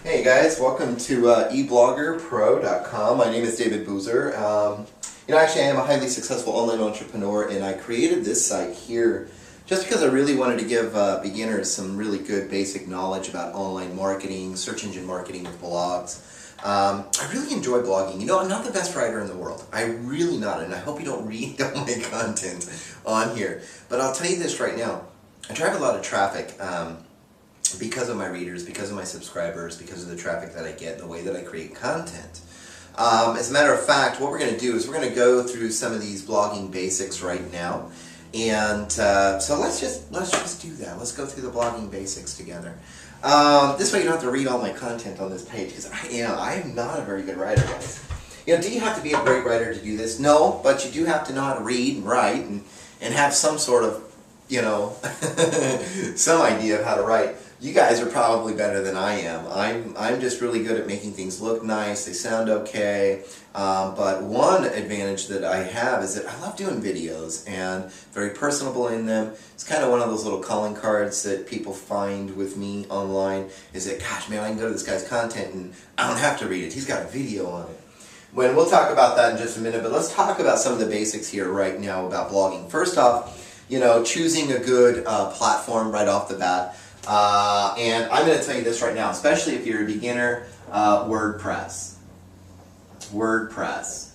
Hey guys, welcome to eBloggerPro.com. My name is David Boozer. Actually I am a highly successful online entrepreneur, and I created this site here just because I really wanted to give beginners some really good basic knowledge about online marketing, search engine marketing with blogs. I really enjoy blogging. I'm not the best writer in the world. I'm really not, and I hope you don't read all my content on here. But I'll tell you this right now. I drive a lot of traffic. Because of my readers, because of my subscribers, because of the traffic that I get and the way that I create content. As a matter of fact, what we're going to do is we're going to go through some of these blogging basics right now. And so let's just do that. Let's go through the blogging basics together. This way you don't have to read all my content on this page, because I am not a very good writer, guys. Do you have to be a great writer to do this? No, but you do have to know how to read and write and have some sort of, some idea of how to write. You guys are probably better than I am. I'm just really good at making things look nice, they sound okay, but one advantage that I have is that I love doing videos and very personable in them. It's kind of one of those little calling cards that people find with me online, is that, gosh man, I can go to this guy's content and I don't have to read it, he's got a video on it. We'll talk about that in just a minute, but let's talk about some of the basics here right now about blogging. First off, choosing a good platform right off the bat. And I'm going to tell you this right now, especially if you're a beginner, WordPress. WordPress.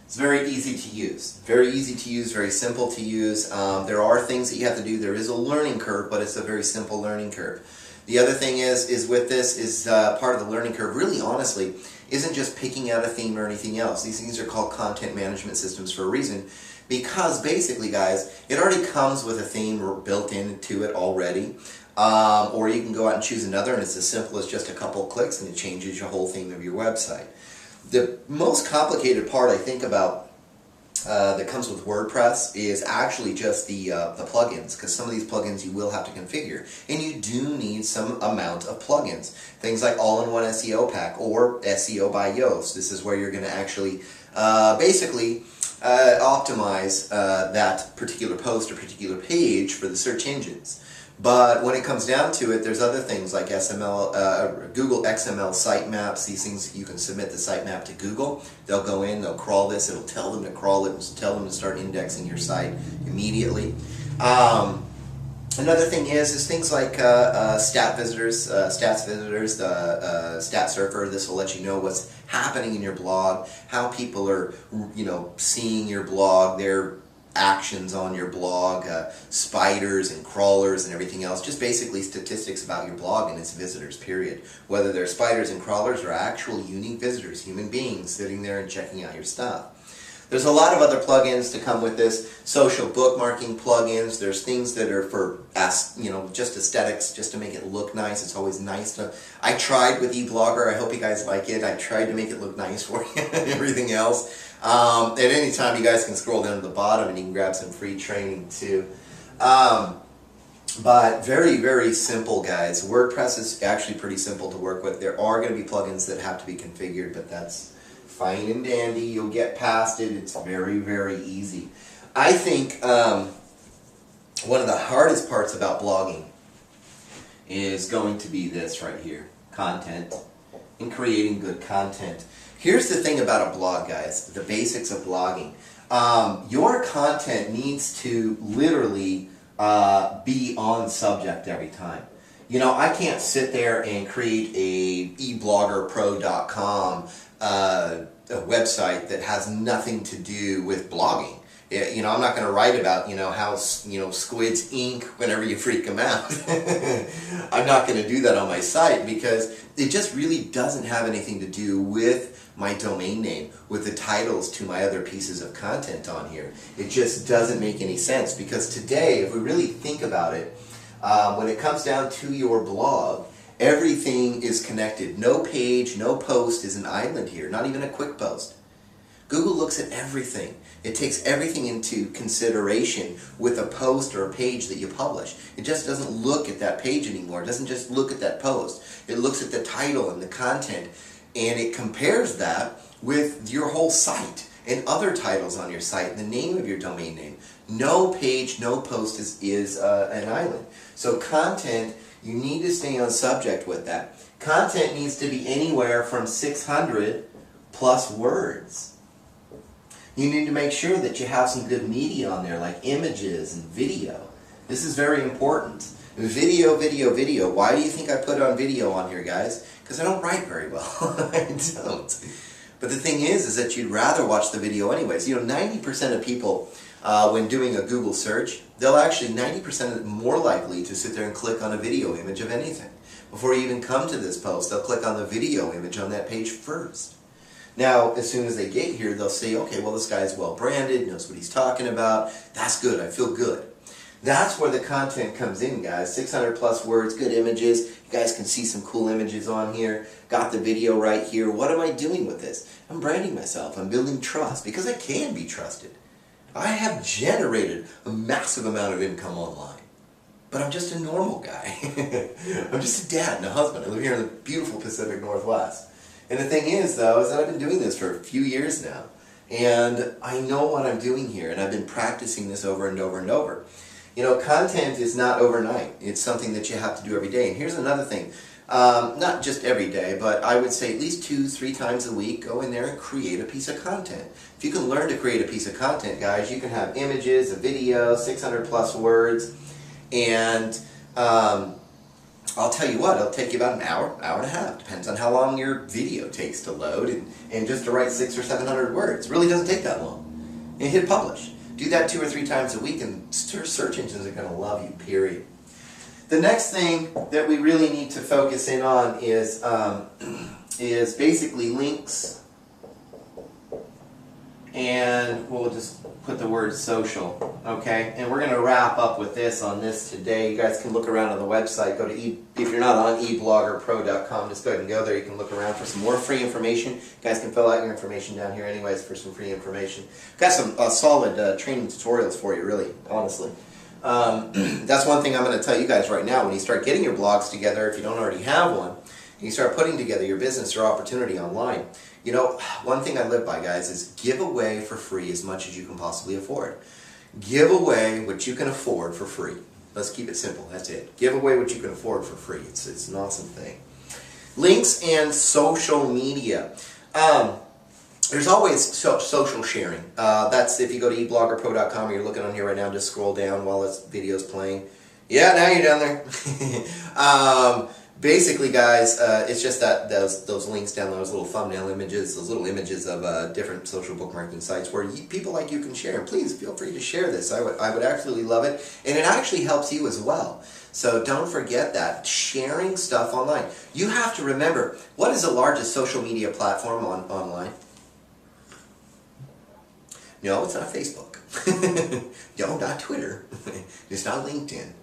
It's very easy to use. Very easy to use, very simple to use. There are things that you have to do. There is a learning curve, but it's a very simple learning curve. The other thing is with this is part of the learning curve, really honestly, isn't just picking out a theme or anything else. These things are called content management systems for a reason. Because basically, guys, it already comes with a theme built into it already. Or you can go out and choose another, and it's as simple as just a couple clicks and it changes your whole theme of your website. The most complicated part I think about that comes with WordPress is actually just the plugins, because some of these plugins you will have to configure, and you do need some amount of plugins. Things like All-in-One SEO Pack or SEO by Yoast. This is where you're going to actually basically optimize that particular post or particular page for the search engines. But when it comes down to it, there's other things like Google XML sitemaps. These things, you can submit the sitemap to Google. They'll go in, they'll crawl this, it'll tell them to crawl it, and tell them to start indexing your site immediately. Another thing is things like stats visitors, the stat surfer. This will let you know what's happening in your blog, how people are, seeing your blog, their actions on your blog, spiders and crawlers and everything else. Just basically statistics about your blog and its visitors, period. Whether they're spiders and crawlers or actual unique visitors, human beings sitting there and checking out your stuff. There's a lot of other plugins to come with this. Social bookmarking plugins. There's things that are for, just aesthetics, just to make it look nice. It's always nice to... I tried with eBlogger. I hope you guys like it. I tried to make it look nice for you and everything else. At any time, you guys can scroll down to the bottom and you can grab some free training too. But very, very simple, guys. WordPress is actually pretty simple to work with. There are going to be plugins that have to be configured, but that's fine and dandy. You'll get past it. It's very, very easy. I think one of the hardest parts about blogging is going to be this right here. Content and creating good content. Here's the thing about a blog, guys. The basics of blogging. Your content needs to literally be on subject every time. I can't sit there and create a eBloggerPro.com a website that has nothing to do with blogging. I'm not going to write about, how, squids ink whenever you freak them out. I'm not going to do that on my site because it just really doesn't have anything to do with my domain name, with the titles to my other pieces of content on here. It just doesn't make any sense, because today, if we really think about it, when it comes down to your blog, everything is connected. No page, no post is an island here, not even a quick post. Google looks at everything. It takes everything into consideration with a post or a page that you publish. It just doesn't look at that page anymore. It doesn't just look at that post. It looks at the title and the content, and it compares that with your whole site and other titles on your site and the name of your domain name. No page, no post is an island. So content You need to stay on subject with that. Content needs to be anywhere from 600 plus words. You need to make sure that you have some good media on there, like images and video. This is very important. Video, video, video. Why do you think I put on video on here, guys? Because I don't write very well. I don't. But the thing is that you'd rather watch the video anyways. You know, 90% of people, when doing a Google search, they'll actually 90% more likely to sit there and click on a video image of anything. Before you even come to this post, they'll click on the video image on that page first. Now, as soon as they get here, they'll say, okay, well, this guy's well branded, knows what he's talking about. That's good. I feel good. That's where the content comes in, guys. 600 plus words, good images. You guys can see some cool images on here. Got the video right here. What am I doing with this? I'm branding myself. I'm building trust because I can be trusted. I have generated a massive amount of income online. But I'm just a normal guy. I'm just a dad and a husband. I live here in the beautiful Pacific Northwest. And the thing is, though, is that I've been doing this for a few years now. And I know what I'm doing here. And I've been practicing this over and over and over. You know, content is not overnight. It's something that you have to do every day. And here's another thing. Not just every day, but I would say at least 2-3 times a week, go in there and create a piece of content. If you can learn to create a piece of content, guys, you can have images, a video, 600 plus words. And I'll tell you what, it'll take you about an hour, hour and a half. Depends on how long your video takes to load. And just to write 600 or 700 words. It really doesn't take that long. And hit publish. Do that 2 or 3 times a week and search engines are going to love you, period. The next thing that we really need to focus in on is basically links. And we'll just put the word social, okay? And we're going to wrap up with this on this today. You guys can look around on the website. Go to if you're not on eBloggerPro.com, just go ahead and go there. You can look around for some more free information. You guys can fill out your information down here anyways for some free information. Got some solid training tutorials for you, really, honestly. That's one thing I'm going to tell you guys right now. When you start getting your blogs together, if you don't already have one, and you start putting together your business or opportunity online, you know, one thing I live by, guys, is give away for free as much as you can possibly afford. Give away what you can afford for free. Let's keep it simple. That's it. Give away what you can afford for free. It's an awesome thing. Links and social media. There's always social sharing. That's if you go to eBloggerPro.com, you're looking on here right now, just scroll down while this video's playing. Yeah, now you're down there. Basically, guys, it's just that those links down, those little thumbnail images, those little images of different social bookmarking sites where people like you can share. Please feel free to share this. I would absolutely love it, and it actually helps you as well. So don't forget that sharing stuff online. You have to remember, what is the largest social media platform online? No, it's not Facebook. No, not Twitter. It's not LinkedIn.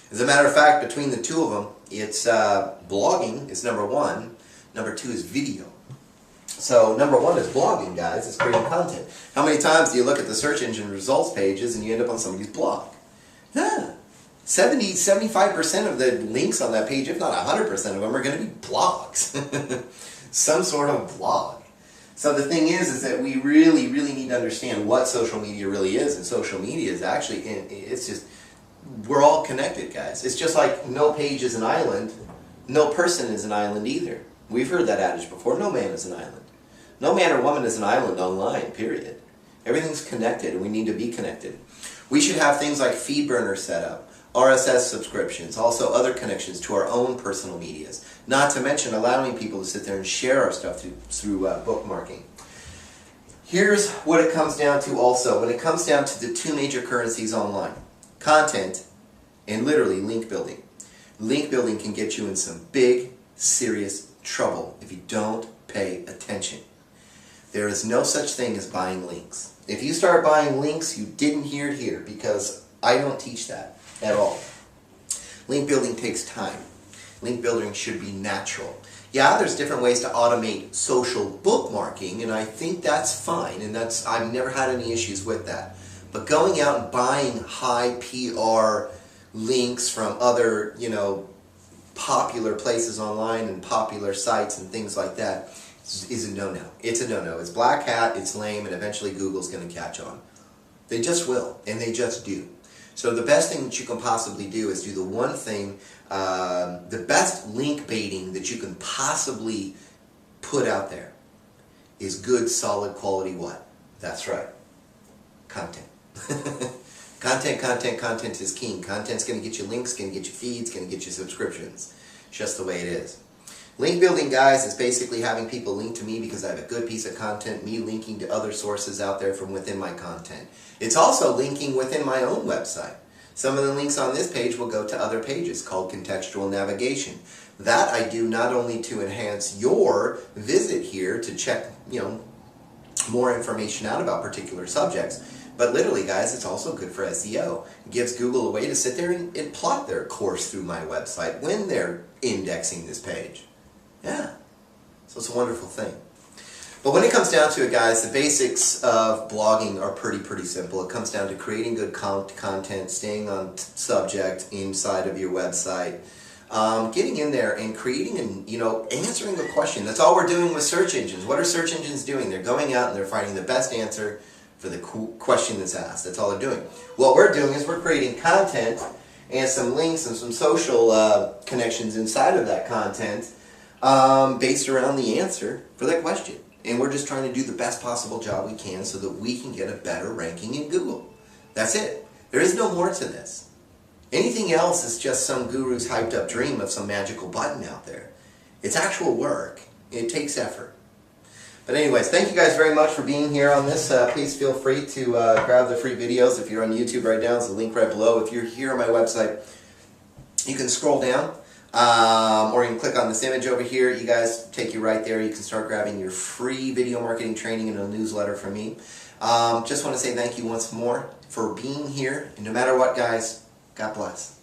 As a matter of fact, between the two of them, it's blogging is number 1. Number 2 is video. So number 1 is blogging, guys. It's creating content. How many times do you look at the search engine results pages and you end up on somebody's blog? 75% of the links on that page, if not 100% of them, are going to be blogs. Some sort of blog. So the thing is that we really, really need to understand what social media really is. And social media is actually, it's just, we're all connected, guys. It's just like no page is an island, no person is an island either. We've heard that adage before. No man is an island. No man or woman is an island online, period. Everything's connected and we need to be connected. We should have things like FeedBurner set up, RSS subscriptions, also other connections to our own personal medias. Not to mention allowing people to sit there and share our stuff through bookmarking. Here's what it comes down to also. When it comes down to the 2 major currencies online, content and literally link building. Link building can get you in some big, serious trouble if you don't pay attention. There is no such thing as buying links. If you start buying links, you didn't hear it here because I don't teach that at all. Link building takes time. Link building should be natural. Yeah, there's different ways to automate social bookmarking, and I think that's fine, and I've never had any issues with that. But going out and buying high PR links from other, popular places online and popular sites and things like that is a no-no. It's a no-no. It's black hat, it's lame, and eventually Google's going to catch on. They just will, and they just do. So the best thing that you can possibly do is do the one thing, the best link baiting that you can possibly put out there is good, solid, quality what? That's right. Content. Content is king. Content's going to get you links, going to get you feeds, going to get you subscriptions. Just the way it is. Link building, guys, is basically having people link to me because I have a good piece of content, me linking to other sources out there from within my content. It's also linking within my own website. Some of the links on this page will go to other pages called contextual navigation. That I do not only to enhance your visit here to check, more information out about particular subjects, but literally, guys, it's also good for SEO. It gives Google a way to sit there and plot their course through my website when they're indexing this page. Yeah, so it's a wonderful thing. But when it comes down to it, guys, the basics of blogging are pretty simple. It comes down to creating good content, staying on subject inside of your website, getting in there and creating and answering a question. That's all we're doing with search engines. What are search engines doing? They're going out and they're finding the best answer for the question that's asked. That's all they're doing. What we're doing is we're creating content and some links and some social connections inside of that content based around the answer for that question. And we're just trying to do the best possible job we can so that we can get a better ranking in Google. That's it. There is no more to this. Anything else is just some guru's hyped up dream of some magical button out there. It's actual work. It takes effort. But anyways, thank you guys very much for being here on this. Please feel free to grab the free videos. If you're on YouTube right now, there's a link right below. If you're here on my website, you can scroll down. Or you can click on this image over here. You guys take you right there. You can start grabbing your free video marketing training and a newsletter from me. Just want to say thank you once more for being here. And no matter what, guys, God bless.